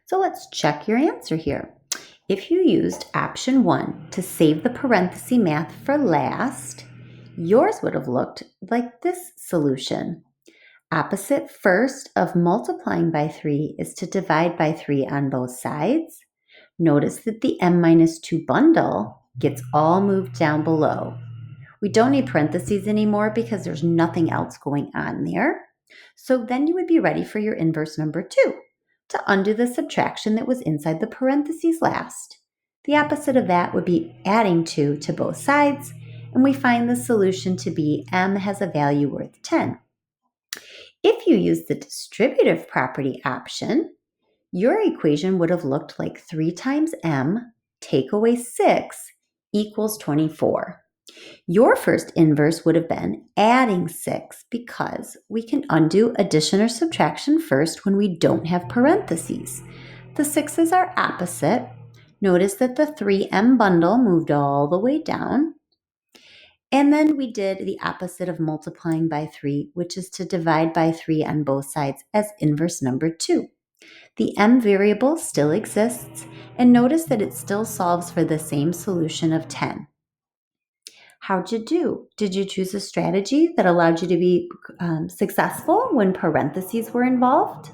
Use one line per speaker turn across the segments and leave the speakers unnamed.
So let's check your answer here. If you used option 1 to save the parenthesis math for last, yours would have looked like this solution. Opposite first of multiplying by 3 is to divide by 3 on both sides. Notice that the m minus 2 bundle gets all moved down below. We don't need parentheses anymore because there's nothing else going on there. So then you would be ready for your inverse number 2 to undo the subtraction that was inside the parentheses last. The opposite of that would be adding 2 to both sides, and we find the solution to be m has a value worth 10. If you use the distributive property option, your equation would have looked like 3 times m take away 6 equals 24. Your first inverse would have been adding 6 because we can undo addition or subtraction first when we don't have parentheses. The 6's are opposite. Notice that the 3m bundle moved all the way down. And then we did the opposite of multiplying by 3, which is to divide by 3 on both sides as inverse number 2. The m variable still exists, and notice that it still solves for the same solution of 10. How'd you do? Did you choose a strategy that allowed you to be successful when parentheses were involved?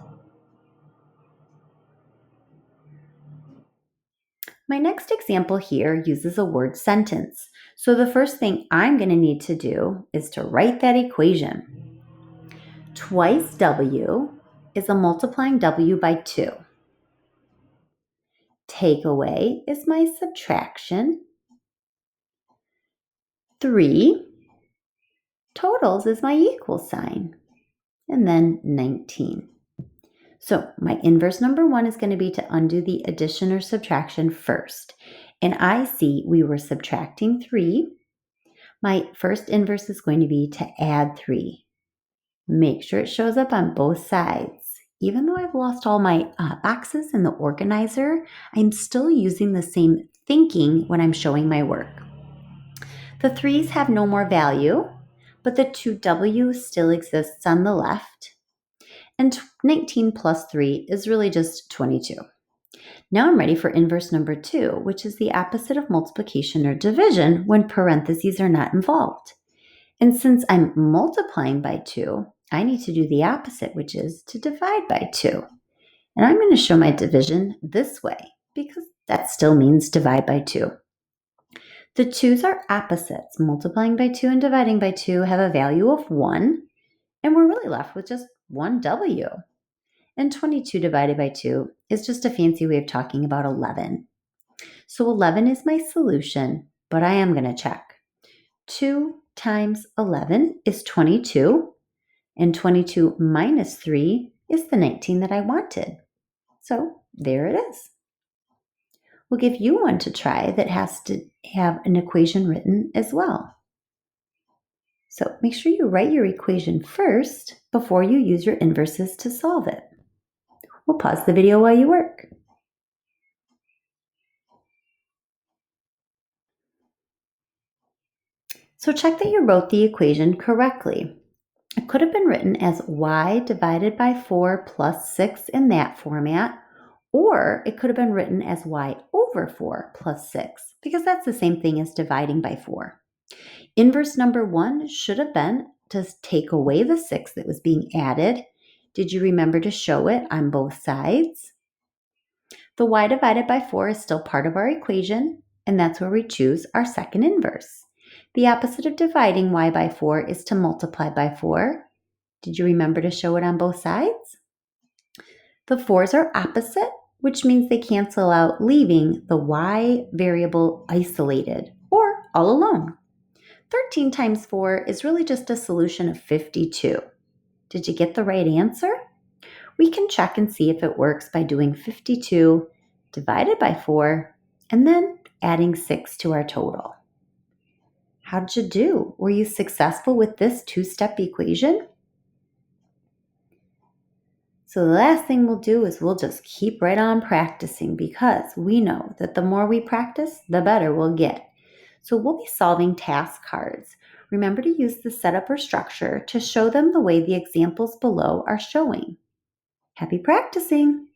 My next example here uses a word sentence. So the first thing I'm going to need to do is to write that equation. Twice w is a multiplying w by 2. Take away is my subtraction. 3 totals is my equal sign. And then 19. So my inverse number 1 is going to be to undo the addition or subtraction first. And I see we were subtracting 3. My first inverse is going to be to add 3. Make sure it shows up on both sides. Even though I've lost all my boxes in the organizer, I'm still using the same thinking when I'm showing my work. The 3's have no more value, but the 2w still exists on the left. And 19 plus 3 is really just 22. Now I'm ready for inverse number 2, which is the opposite of multiplication or division when parentheses are not involved. And since I'm multiplying by 2, I need to do the opposite, which is to divide by 2. And I'm going to show my division this way because that still means divide by 2. The 2's are opposites. Multiplying by 2 and dividing by 2 have a value of 1, and we're really left with just 1w. And 22 divided by 2 is just a fancy way of talking about 11. So 11 is my solution, but I am going to check. 2 times 11 is 22, and 22 minus 3 is the 19 that I wanted. So there it is. We'll give you one to try that has to have an equation written as well. So make sure you write your equation first before you use your inverses to solve it. We'll pause the video while you work. So check that you wrote the equation correctly. It could have been written as y divided by 4 plus 6 in that format, or it could have been written as y over 4 plus 6, because that's the same thing as dividing by 4. Inverse number 1 should have been to take away the 6 that was being added. Did you remember to show it on both sides? The y divided by 4 is still part of our equation, and that's where we choose our second inverse. The opposite of dividing y by 4 is to multiply by 4. Did you remember to show it on both sides? The 4's are opposite, which means they cancel out, leaving the y variable isolated or all alone. 13 times 4 is really just a solution of 52. Did you get the right answer? We can check and see if it works by doing 52 divided by 4 and then adding 6 to our total. How'd you do? Were you successful with this two-step equation? So the last thing we'll do is we'll just keep right on practicing because we know that the more we practice, the better we'll get. So we'll be solving task cards. Remember to use the setup or structure to show them the way the examples below are showing. Happy practicing!